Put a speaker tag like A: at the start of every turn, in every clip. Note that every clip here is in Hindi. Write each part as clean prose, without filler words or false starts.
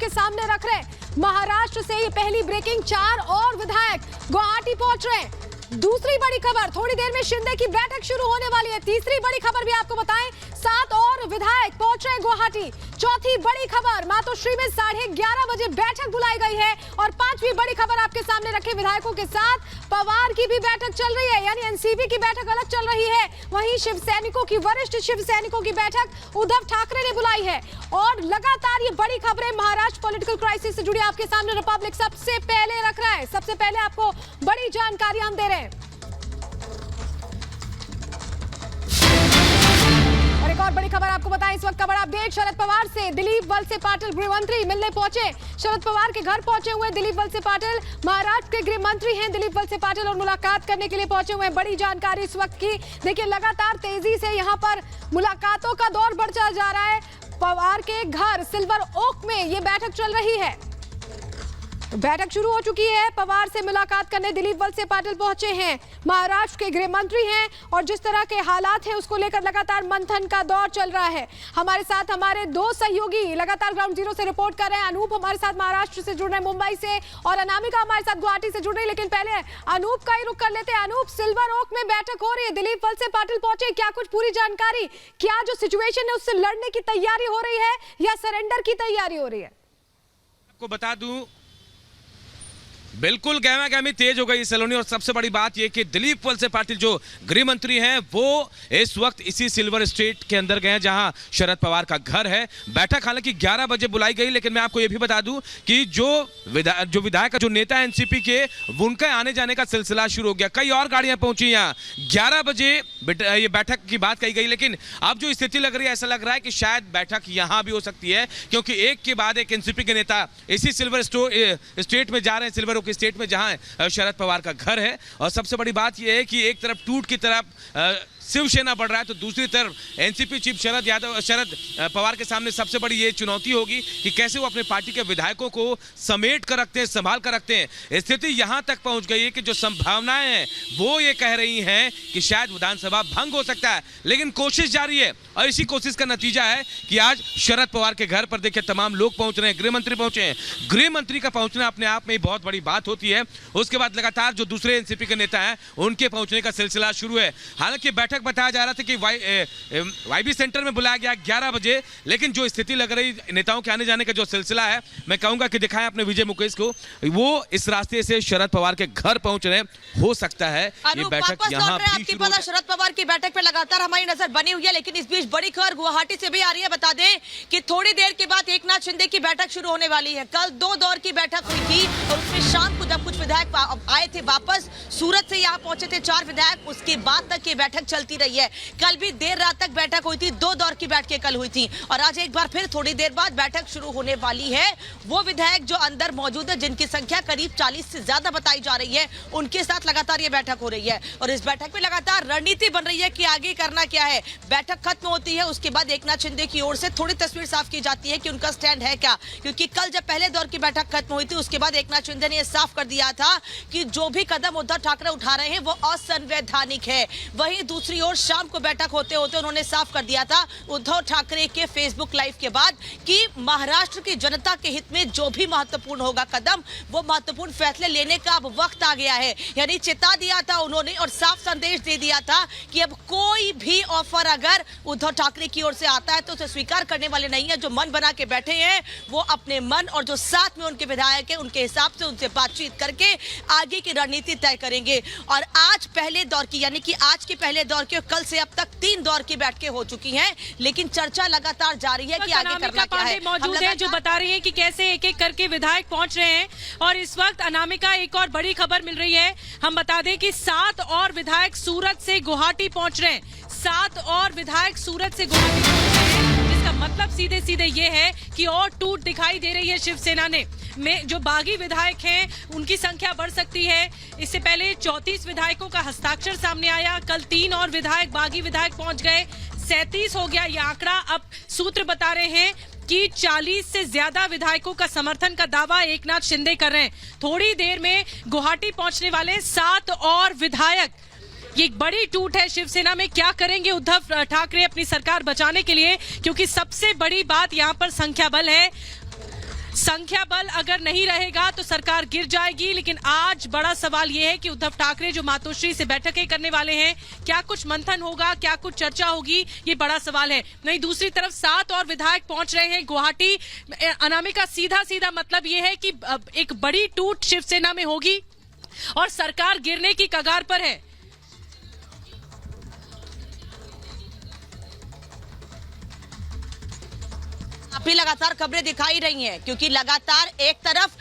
A: आपके सामने रख रहे हैं। महाराष्ट्र से ये पहली ब्रेकिंग, 4 और विधायक गुवाहाटी पहुंच रहे हैं। दूसरी बड़ी खबर, थोड़ी देर में शिंदे की बैठक शुरू होने वाली है। तीसरी बड़ी खबर भी आपको बताएं, 7 और विधायक पहुंच रहे हैं गुवाहाटी। चौथी बड़ी खबर, मातोश्री में 11:30 बजे बैठक बुलाई गई है। और पांचवी बड़ी खबर आपके सामने रखे विधायकों के साथ पवार की भी बैठक चल रही है, यानी एनसीपी की बैठक अलग चल रही है। वहीं शिव सैनिकों की, वरिष्ठ शिव सैनिकों की बैठक उद्धव ठाकरे ने बुलाई है। और लगातार ये बड़ी खबरें महाराष्ट्र पॉलिटिकल क्राइसिस से जुड़ी आपके सामने रिपब्लिक सबसे पहले रख रहा है। सबसे पहले आपको बड़ी जानकारी हम दे रहे हैं। और एक और बड़ी खबर आपको बताएं, इस वक्त का बड़ा अपडेट शरद पवार से। दिलीप वलसे पाटिल गृह मंत्री मिलने पहुंचे, शरद पवार के घर पहुंचे हुए दिलीप वलसे पाटिल। महाराष्ट्र के गृह मंत्री हैं दिलीप वलसे पाटिल और मुलाकात करने के लिए पहुंचे हुए हैं। बड़ी जानकारी इस वक्त की, देखिए लगातार तेजी से यहां पर मुलाकातों का दौर बढ़ता जा रहा है। पवार के घर सिल्वर ओक में ये बैठक चल रही है। बैठक शुरू हो चुकी है। पवार से मुलाकात करने दिलीप वलसे पाटिल पहुंचे हैं। महाराष्ट्र के गृह मंत्री हैं और जिस तरह के हालात हैं उसको लेकर लगातार मंथन का दौर चल रहा है। हमारे साथ हमारे 2 सहयोगी लगातार ग्राउंड जीरो से रिपोर्ट कर रहे हैं। अनूप हमारे साथ महाराष्ट्र से जुड़ रहे हैं, मुंबई से, और अनामिका हमारे साथ गुवाहाटी से जुड़ रही है। लेकिन पहले अनूप का ही रुख कर लेते हैं। अनूप, सिल्वर ओक में बैठक हो रही है, दिलीप वलसे पाटिल पहुंचे, क्या कुछ पूरी जानकारी, क्या जो सिचुएशन है उससे लड़ने की तैयारी हो रही है या सरेंडर की तैयारी हो रही है?
B: आपको बता दूं, बिल्कुल गहमा-गहमी तेज हो गई सलोनी। और सबसे बड़ी बात यह कि दिलीप वलसे पाटिल जो गृह मंत्री हैं वो इस वक्त इसी सिल्वर स्टेट के अंदर गए हैं जहां शरद पवार का घर है। बैठक हालांकि 11 बजे बुलाई गई, लेकिन मैं आपको यह भी बता दूं कि जो विधायक जो नेता है एनसीपी के, उनके आने जाने का सिलसिला शुरू हो गया। कई और गाड़ियां पहुंची यहाँ। 11 बजे ये बैठक की बात कही गई, लेकिन अब जो स्थिति लग रही है, ऐसा लग रहा है कि शायद बैठक यहां भी हो सकती है, क्योंकि एक के बाद एक एनसीपी के नेता इसी सिल्वर स्टेट में जा रहे हैं, सिल्वर स्टेट में जहां शरद पवार का घर है। और सबसे बड़ी बात यह है कि एक तरफ टूट की तरफ शिवसेना बढ़ रहा है, तो दूसरी तरफ एनसीपी चीफ शरद पवार के सामने सबसे बड़ी ये चुनौती होगी कि कैसे वो अपने पार्टी के विधायकों को समेट कर रखते हैं, संभाल कर रखते हैं। स्थिति यहां तक पहुंच गई है कि जो संभावनाएं हैं वो ये कह रही हैं कि शायद विधानसभा भंग हो सकता है, लेकिन कोशिश जारी है। और इसी कोशिश का नतीजा है कि आज शरद पवार के घर पर देखिए तमाम लोग पहुंच रहे हैं, गृह मंत्री पहुंचे हैं। गृह मंत्री का पहुंचना अपने आप में बहुत बड़ी बात होती है। उसके बाद लगातार जो दूसरे एनसीपी के नेता हैं उनके पहुंचने का सिलसिला शुरू है। हालांकि बैठक बताया जा रहा था कि वाईबी सेंटर में बुलाया गया 11 बजे, लेकिन जो स्थिति लग रही नेताओं के आने जाने का जो सिलसिला है, मैं कहूंगा कि दिखाएं अपने विजय मुकेश को, वो इस रास्ते से शरद पवार के घर पहुंच रहे हैं। हो सकता है ये बैठक यहां भी शुरू हो।
C: शरद पवार की बैठक पे लगातार हमारी नजर बनी हुई है, लेकिन इस बीच बड़ी खबर गुवाहाटी से भी आ रही है। बता दें कि थोड़ी देर के बाद एकनाथ शिंदे की बैठक शुरू होने वाली है। कल 2 दौर की बैठक हुई थी और उसमें शाम को जब कुछ विधायक आए थे वापस, सूरत से यहाँ पहुंचे थे 4 विधायक, उसके बाद तक ये बैठक चलती रही है। कल भी देर रात तक बैठक हुई थी, 2 दौर की बैठकें कल हुई थी और आज एक बार फिर थोड़ी देर बाद बैठक शुरू होने वाली है। वो विधायक जो अंदर मौजूद है, जिनकी संख्या करीब 40 से ज्यादा बताई जा रही है, उनके साथ लगातार ये बैठक हो रही है। और इस बैठक में लगातार रणनीति बन रही है कि आगे करना क्या है। बैठक खत्म होती है, उसके बाद एकनाथ शिंदे की ओर से थोड़ी तस्वीर साफ की जाती है कि उनका स्टैंड है क्या, क्योंकि कल जब पहले दौर की बैठक खत्म हुई थी उसके बाद एकनाथ शिंदे ने यह साफ कर दिया था कि जो भी कदम उद्धव ठाकरे उठा रहे हैं वो असंवैधानिक है। वहीं दूसरी ओर शाम को बैठक होते होते उन्होंने साफ कर दिया था उद्धव ठाकरे के फेसबुक लाइव के बाद कि महाराष्ट्र की जनता के हित में जो भी महत्वपूर्ण होगा कदम, वो महत्वपूर्ण फैसले लेने का अब वक्त आ गया है। यानी चेता दिया था उन्होंने और साफ संदेश दे दिया था कि अब कोई भी ऑफर अगर उद्धव ठाकरे की ओर से आता है तो उसे स्वीकार करने वाले नहीं है। जो मन बना के बैठे हैं वो अपने मन और जो साथ में उनके विधायक है उनके हिसाब से उनसे बातचीत करके आगे की रणनीति तय करेंगे। और आज पहले दौर की, यानी कि आज के पहले दौर की, कल से अब तक 3 दौर की बैठकें हो चुकी हैं, लेकिन चर्चा लगातार जारी है कि आगे करना क्या है।
D: मौजूद है जो बता रही है कि कैसे एक एक करके विधायक पहुंच रहे हैं। और इस वक्त अनामिका एक और बड़ी खबर मिल रही है, हम बता दें कि 7 और विधायक सूरत से गुवाहाटी पहुंच रहे हैं। 7 और विधायक सूरत से गुवाहाटी पहुंच रहे हैं, जिसका मतलब सीधे सीधे ये है कि और टूट दिखाई दे रही है शिवसेना में जो बागी विधायक हैं उनकी संख्या बढ़ सकती है। इससे पहले 34 विधायकों का हस्ताक्षर सामने आया, कल 3 और विधायक बागी विधायक पहुंच गए, 37 हो गया ये आंकड़ा। अब सूत्र बता रहे हैं कि 40 से ज्यादा विधायकों का समर्थन का दावा एकनाथ शिंदे कर रहे हैं। थोड़ी देर में गुवाहाटी पहुंचने वाले 7 और विधायक, ये एक बड़ी टूट है शिवसेना में। क्या करेंगे उद्धव ठाकरे अपनी सरकार बचाने के लिए, क्योंकि सबसे बड़ी बात यहाँ पर संख्या बल है। संख्या बल अगर नहीं रहेगा तो सरकार गिर जाएगी। लेकिन आज बड़ा सवाल यह है कि उद्धव ठाकरे जो मातोश्री से बैठकें करने वाले हैं, क्या कुछ मंथन होगा, क्या कुछ चर्चा होगी, ये बड़ा सवाल है। नहीं, दूसरी तरफ 7 और विधायक पहुंच रहे हैं गुवाहाटी। अनामिका, सीधा सीधा मतलब यह है कि एक बड़ी टूट शिवसेना में होगी और सरकार गिरने की कगार पर है।
C: अभी लगातार खबरें दिखाई रही हैं, क्योंकि लगातार एक तरफ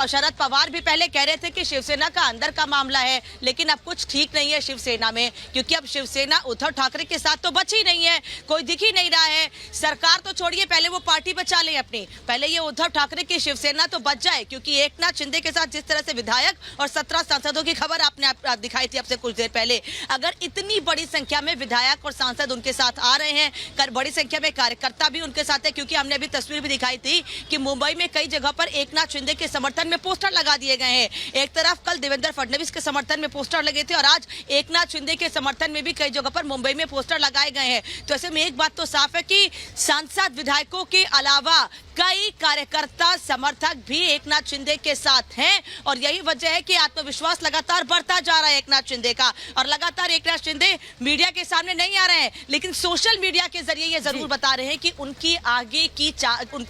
C: शरद पवार भी पहले कह रहे थे कि शिवसेना का अंदर का मामला है, लेकिन अब कुछ ठीक नहीं है शिवसेना में, क्योंकि अब शिवसेना उद्धव ठाकरे के साथ तो बची नहीं है, कोई दिख ही नहीं रहा है। सरकार तो छोड़िए, पहले वो पार्टी बचा ले अपनी, पहले ये उद्धव ठाकरे की शिवसेना तो बच जाए, क्योंकि एकनाथ शिंदे के साथ जिस तरह से विधायक और 17 सांसदों की खबर आपने दिखाई थी अब से कुछ देर पहले, अगर इतनी बड़ी संख्या में विधायक और सांसद उनके साथ आ रहे हैं, बड़ी संख्या में कार्यकर्ता भी उनके साथ है, क्योंकि हमने अभी तस्वीर भी दिखाई थी कि मुंबई में कई जगह पर एकनाथ शिंदे के समर्थन में पोस्टर लगा दिए गए हैं। एक तरफ कल देवेंद्र फडणवीस के समर्थन में पोस्टर लगे थे और आज एकनाथ शिंदे के समर्थन में भी कई जगह पर मुंबई में पोस्टर लगाए गए हैं। तो ऐसे में एक बात तो साफ है कि सांसद विधायकों के अलावा कई कार्यकर्ता समर्थक भी एकनाथ शिंदे के साथ हैं और यही वजह है कि आत्मविश्वास लगातार बढ़ता जा रहा है एकनाथ शिंदे का। और लगातार एकनाथ शिंदे मीडिया के सामने नहीं आ रहे हैं, लेकिन सोशल मीडिया के जरिए ये जरूर बता रहे हैं कि उनका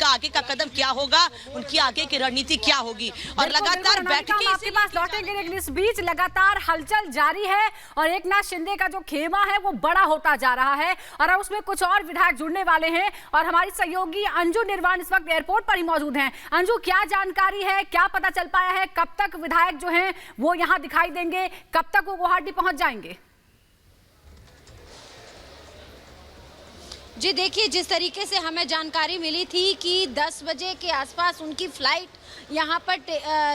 C: आगे का कदम क्या होगा, उनकी आगे की रणनीति क्या होगी। और लगातार बैठकें
A: आपके पास लौटेंगे, लेकिन इस बीच लगातार हलचल जारी है और एकनाथ शिंदे का जो खेमा है वो बड़ा होता जा रहा है और उसमें कुछ और विधायक जुड़ने वाले हैं। और हमारी सहयोगी अंजू निर्वाण इस वक्त एयरपोर्ट पर ही मौजूद हैं। अंजू, क्या जानकारी है, क्या पता चल पाया है, कब तक विधायक जो हैं वो यहां दिखाई देंगे, कब तक वो गुवाहाटी पहुंच जाएंगे?
E: जी देखिए, जिस तरीके से हमें जानकारी मिली थी कि 10 बजे के आसपास उनकी फ्लाइट यहाँ पर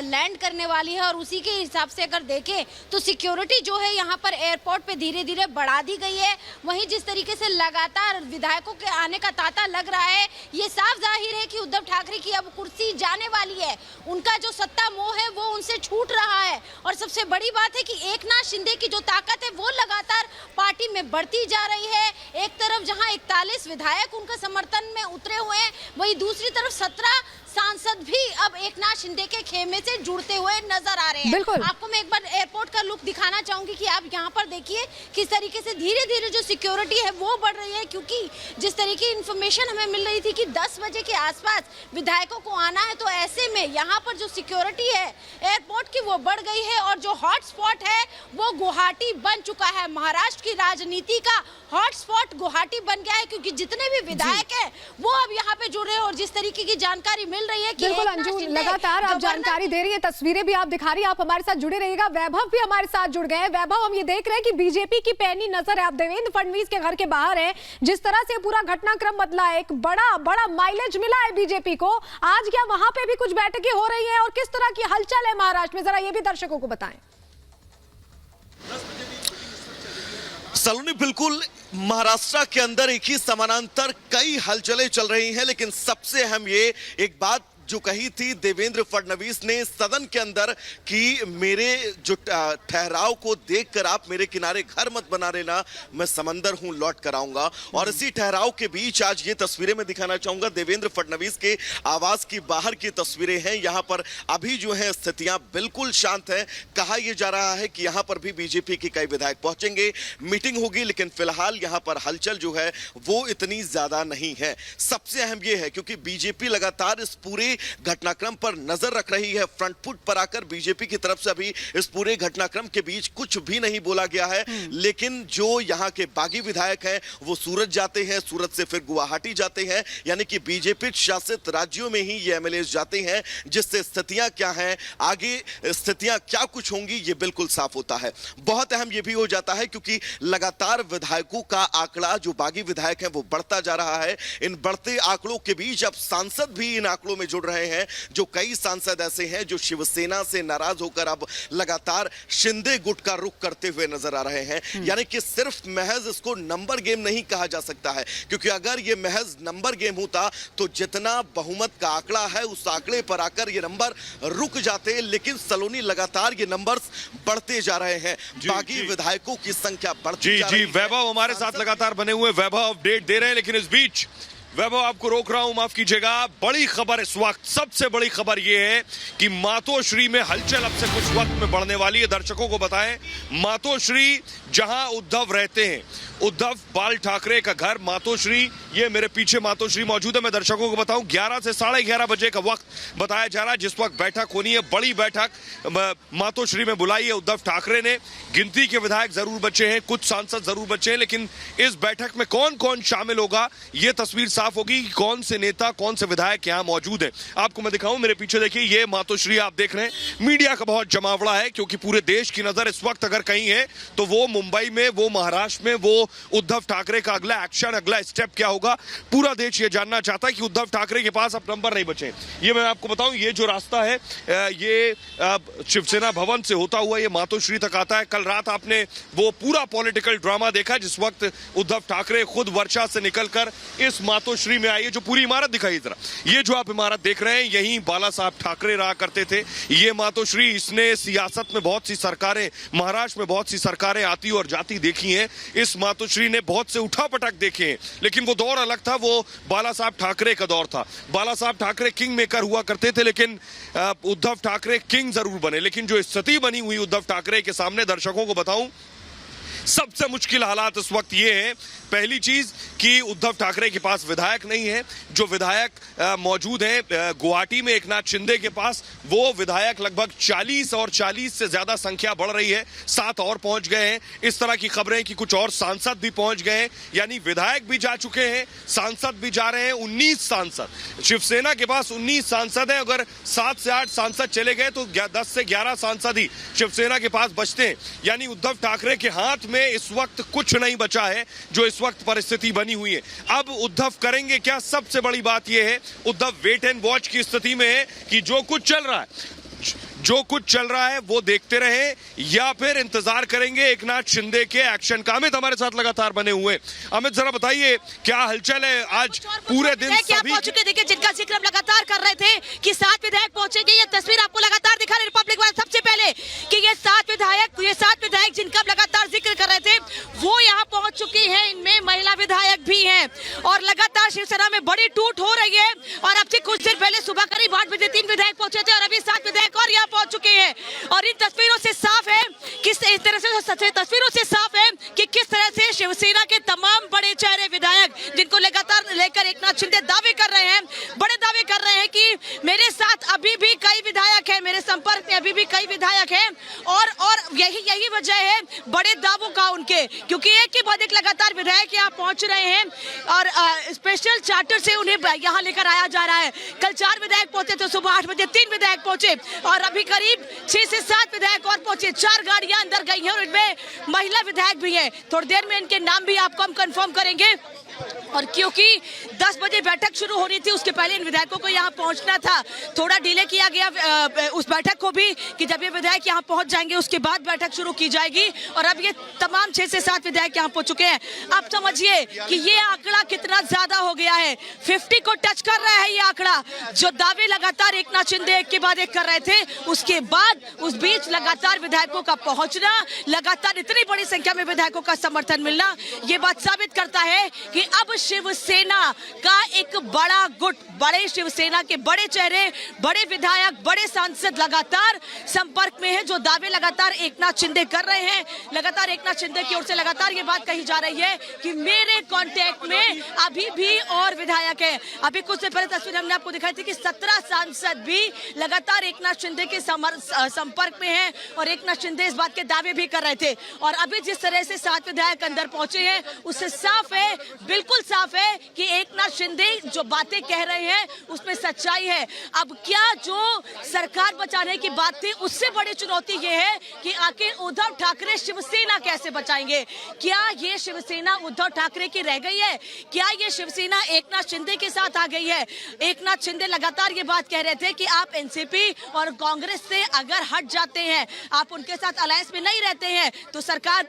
E: लैंड करने वाली है और उसी के हिसाब से अगर देखें तो सिक्योरिटी जो है यहाँ पर एयरपोर्ट पे धीरे धीरे बढ़ा दी गई है। वहीं जिस तरीके से लगातार विधायकों के आने का तांता लग रहा है, ये साफ जाहिर है कि उद्धव ठाकरे की अब कुर्सी जाने वाली है, उनका जो सत्ता मोह है वो उनसे छूट रहा है। और सबसे बड़ी बात है कि एकनाथ शिंदे की जो ताकत है वो लगातार पार्टी में बढ़ती जा रही है। एक तरफ जहाँ 41 विधायक उनका समर्थन में उतरे हुए हैं, वहीं दूसरी तरफ 17 सांसद भी अब एकनाथ शिंदे के खेमे से जुड़ते हुए नजर आ रहे हैं।
A: बिल्कुल।
E: आपको मैं एक बार एयरपोर्ट का लुक दिखाना चाहूंगी कि आप यहाँ पर देखिए किस तरीके से धीरे धीरे जो सिक्योरिटी है वो बढ़ रही है, क्योंकि जिस तरीके की इन्फॉर्मेशन हमें मिल रही थी कि 10 बजे के आसपास विधायकों को आना है, तो ऐसे में यहाँ पर जो सिक्योरिटी है एयरपोर्ट की वो बढ़ गई है और जो हॉटस्पॉट है वो गुवाहाटी बन चुका है। महाराष्ट्र की राजनीति का हॉटस्पॉट गुवाहाटी बन गया है, क्योंकि जितने भी विधायक हैं वो अब यहाँ पे जुड़ रहे हैं। और जिस तरीके की जानकारी मिल रही है कि
A: बिल्कुल अंजू, लगातार आप जानकारी दे रही है, तस्वीरें भी आप दिखा रही है, आप हमारे साथ जुड़े रहिएगा। वैभव भी हमारे साथ जुड़ गए हैं। वैभव, हम ये देख रहे हैं कि बीजेपी की पैनी नजर है, आप देवेंद्र फडणवीस के घर के बाहर हैं। जिस तरह से पूरा घटनाक्रम बदला है, एक बड़ा माइलेज मिला है बीजेपी को। आज क्या वहां पे भी कुछ बैठकें हो रही है और किस तरह की हलचल है महाराष्ट्र में, जरा ये भी दर्शकों को बताएं।
F: सलोनी, बिल्कुल महाराष्ट्र के अंदर एक ही समानांतर कई हलचलें चल रही हैं, लेकिन सबसे अहम ये एक बात जो कही थी देवेंद्र फडणवीस ने सदन के अंदर कि मेरे जो ठहराव को देखकर आप मेरे किनारे घर मत बना लेना, मैं समंदर हूं, लौट कर आऊंगा। और इसी ठहराव के बीच आज ये तस्वीरें मैं दिखाना चाहूंगा, देवेंद्र फडणवीस के आवास की बाहर की तस्वीरें हैं। यहां पर अभी जो है स्थितियां बिल्कुल शांत है। कहा यह जा रहा है कि यहां पर भी बीजेपी के कई विधायक पहुंचेंगे, मीटिंग होगी, लेकिन फिलहाल यहां पर हलचल जो है वो इतनी ज्यादा नहीं है। सबसे अहम यह है क्योंकि बीजेपी लगातार इस पूरे घटनाक्रम पर नजर रख रही है, फ्रंट फुट पर आकर बीजेपी की तरफ से अभी इस पूरे घटनाक्रम के बीच कुछ भी नहीं बोला गया है। लेकिन जो यहां के बागी विधायक हैं वो सूरत जाते हैं, सूरत से फिर गुवाहाटी जाते हैं, यानी कि बीजेपी शासित राज्यों में ही ये एमएलए जाते हैं, जिससे स्थितियां क्या हैं, आगे स्थितियां क्या कुछ होंगी ये बिल्कुल साफ होता है। बहुत अहम ये भी हो जाता है क्योंकि लगातार विधायकों का आंकड़ा, जो बागी विधायक हैं वो बढ़ता जा रहा है। इन बढ़ते आंकड़ों के बीच अब सांसद भी इन आंकड़ों में जुड़ रहे हैं। जो कई सांसद ऐसे हैं जो शिवसेना से नाराज होकर अब लगातार शिंदे गुट का रुख करते हुए नजर आ रहे हैं। यानी कि सिर्फ महज इसको नंबर गेम नहीं कहा जा सकता है, क्योंकि अगर ये महज नंबर गेम होता तो जितना बहुमत का आंकड़ा है उस आंकड़े पर आकर ये नंबर रुक जाते। लेकिन सलोनी लगातार ये नंबर्स बढ़ते जा रहे हैं, बागी विधायकों की संख्या बढ़ती जा रही है।
G: वैभव हमारे साथ लगातार बने हुए, वैभव अपडेट दे रहे हैं। लेकिन इस बीच
F: वैभव आपको रोक रहा हूं, माफ कीजिएगा। बड़ी खबर इस वक्त, सबसे बड़ी खबर यह है कि मातोश्री में हलचल अब से कुछ वक्त में बढ़ने वाली है। दर्शकों को बताएं, मातोश्री जहां उद्धव रहते हैं, उद्धव बाल ठाकरे का घर मातोश्री, ये मेरे पीछे मातोश्री मौजूद है। मैं दर्शकों को बताऊं 11 से 11:30 बजे का वक्त बताया जा रहा है जिस वक्त बैठक होनी है। बड़ी बैठक मातोश्री में बुलाई है उद्धव ठाकरे ने। गिनती के विधायक जरूर बचे हैं, कुछ सांसद जरूर बचे हैं, लेकिन इस बैठक में कौन कौन शामिल होगा ये तस्वीर साफ होगी कि कौन से नेता, कौन से विधायक यहां मौजूद है। आपको मैं दिखाऊं, मेरे पीछे देखिए, ये मातोश्री आप देख रहे हैं। मीडिया का बहुत जमावड़ा है क्योंकि पूरे देश की नजर इस वक्त अगर कहीं है तो वो मुंबई में, वो महाराष्ट्र में, वो उद्धव ठाकरे का अगला एक्शन, अगला स्टेप क्या होगा। पूरा देश ये जानना चाहता है कि उद्धव ठाकरे के पास अब नंबर नहीं बचे। ये मैं आपको बताऊं, ये जो रास्ता है ये शिवसेना भवन से होता हुआ ये मातोश्री तक आता है। कल रात आपने वो पूरा पॉलिटिकल ड्रामा देखा जिस वक्त उद्धव ठाकरे खुद वर्षा से निकलकर इस मातोश्री में आई। जो पूरी इमारत दिखाई जरा, ये जो आप इमारत देख रहे हैं यहीं बाला साहब ठाकरे रहा करते थे। ये मातोश्री, इसने सियासत में बहुत सी सरकारें, महाराष्ट्र में बहुत सी सरकारें आती और जाती देखी हैं। इस मातोश्री ने बहुत से उठापटक देखे हैं, लेकिन वो दौर अलग था, वो बाला साहब ठाकरे का दौर था। बाला साहब ठाकरे किंग मेकर हुआ करते थे, लेकिन उद्धव ठाकरे किंग जरूर बने। लेकिन जो स्थिति बनी हुई उद्धव ठाकरे के सामने, दर्शकों को बताऊं, सबसे मुश्किल हालात इस वक्त ये है। पहली चीज कि उद्धव ठाकरे के पास विधायक नहीं है। जो विधायक मौजूद हैं गुवाहाटी में एक नाथ शिंदे के पास, वो विधायक लगभग 40 और 40 से ज्यादा संख्या बढ़ रही है, 7 और पहुंच गए हैं। इस तरह की खबरें कि कुछ और सांसद भी पहुंच गए हैं, यानी विधायक भी जा चुके हैं, सांसद भी जा रहे हैं। 19 सांसद शिवसेना के पास 19 सांसद हैं। अगर 7 से 8 सांसद चले गए तो 10 से 11 सांसद ही शिवसेना के पास बचते हैं। यानी उद्धव ठाकरे के हाथ में इस वक्त कुछ नहीं बचा है। जो इस वक्त परिस्थिति बनी हुई है, अब उद्धव करेंगे क्या? सबसे बड़ी बात यह है, उद्धव वेट एंड वॉच की स्थिति में है कि जो कुछ चल रहा है वो देखते रहे या फिर इंतजार करेंगे एक नाथ शिंदे के एक्शन का। अमित हमारे साथ लगातार बने हुए। अमित, जरा बताइए क्या हलचल है आज पूरे दिन?
C: सभी पहुंच चुके, देखिए जिनका जिक्र हम लगातार कर रहे थे कि 7 विधायक पहुंचेंगे, ये तस्वीर आपको लगातार दिखा रहे रिपब्लिक वाले सबसे पहले कि ये 7 विधायक जिनका हम लगातार जिक्र कर रहे थे वो यहाँ पहुंच चुके हैं। इनमें महिला विधायक भी हैं और लगातार शिवसेना में बड़ी टूट हो रही है। और अब से कुछ देर पहले सुबह करीब 8 बजे 3 विधायक पहुंचे थे और अभी 7 विधायक और यहाँ पहुंच चुके हैं। और इन तस्वीरों से साफ है कि किस तरह से शिवसेना के तमाम बड़े चेहरे विधायक, जिनको लगातार लेकर एक नाथ शिंदे दावे कर रहे हैं, बड़े दावे कर रहे हैं कि मेरे साथ अभी भी कई विधायक हैं, मेरे संपर्क में अभी भी कई विधायक हैं। और यही वजह है बड़े दावों का उनके, क्योंकि एक के बाद एक लगातार विधायक यहाँ पहुंच रहे हैं और स्पेशल चार्टर से उन्हें यहाँ लेकर आया जा रहा है। कल 4 विधायक पहुंचे थे, सुबह 8 बजे 3 विधायक पहुंचे और अभी करीब 6 से 7 विधायक और पहुंचे। 4 गाड़ियां अंदर गई हैं और इनमें महिला विधायक भी है। थोड़ी देर में इनके नाम भी आपको हम कंफर्म करेंगे। और क्योंकि 10 बजे बैठक शुरू हो रही थी, उसके पहले इन विधायकों को यहाँ पहुंचना था, थोड़ा डिले किया गया उस बैठक को भी कि जब ये विधायक यहाँ पहुंच जाएंगे उसके बाद बैठक शुरू की जाएगी। और अब ये तमाम 6 से 7 विधायक यहाँ पहुंच चुके हैं। अब समझिए कि ये आंकड़ा कितना ज्यादा हो गया है, 50 को टच कर रहा है ये आंकड़ा। जो दावे लगातार एक नाथ शिंदे एक के बाद एक कर रहे थे, उसके बाद उस बीच लगातार विधायकों का पहुंचना, लगातार इतनी बड़ी संख्या में विधायकों का समर्थन मिलना, ये बात साबित करता है कि अब शिवसेना का एक बड़ा गुट, बड़े शिवसेना के बड़े चेहरे, बड़े विधायक, बड़े सांसद लगातार संपर्क में हैं। जो दावे लगातार एक नाथ शिंदे कर रहे हैं, लगातार एक नाथ शिंदे की ओर से लगातार ये बात कही जा रही है कि मेरे कांटेक्ट में अभी भी और विधायक हैं। अभी कुछ देर पहले तस्वीर हमने आपको दिखाई थी कि 17 सांसद भी लगातार एक नाथ शिंदे के संपर्क में हैं और एक नाथ शिंदे इस बात के दावे भी कर रहे थे। और अभी जिस तरह से 7 विधायक अंदर पहुंचे हैं उससे साफ है, बिल्कुल साफ है कि एक नाथ शिंदे जो बातें कह रहे हैं उसमें सच्चाई है। अब क्या जो सरकार बचाने की बात थी उससे बड़ी चुनौती ये है कि आखिर उद्धव ठाकरे शिवसेना कैसे बचाएंगे? क्या ये शिवसेना उद्धव ठाकरे की रह गई है? क्या ये शिवसेना एक नाथ शिंदे के साथ आ गई है? एक नाथ शिंदे लगातार ये बात कह रहे थे कि आप एनसीपी और कांग्रेस से अगर हट जाते हैं, आप उनके साथ अलायंस में नहीं रहते हैं, तो सरकार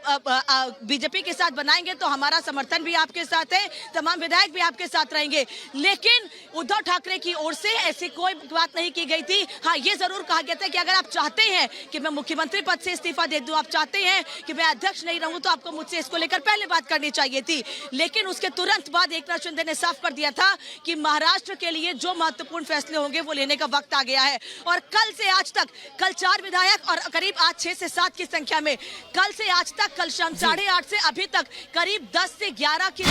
C: बीजेपी के साथ बनाएंगे तो हमारा समर्थन भी आपके साथ है, तमाम विधायक भी आपके साथ रहेंगे। लेकिन उद्धव ठाकरे की ओर से ऐसी कोई बात नहीं की गई थी। हाँ, ये जरूर कहा गया था कि अगर आप चाहते हैं कि मैं मुख्यमंत्री पद से इस्तीफा दे दूं, आप चाहते हैं कि मैं अध्यक्ष नहीं रहूं, तो आपको मुझसे इसको लेकर पहले बात करनी चाहिए थी। लेकिन उसके तुरंत बाद एकनाथ शिंदे ने साफ कर दिया था कि महाराष्ट्र के लिए जो महत्वपूर्ण फैसले होंगे वो लेने का वक्त आ गया है। और कल से आज तक, कल 4 विधायक और करीब आज 6 से 7 की संख्या में, कल से आज तक, कल शाम 8:30 से अभी तक करीब 10 से 11 की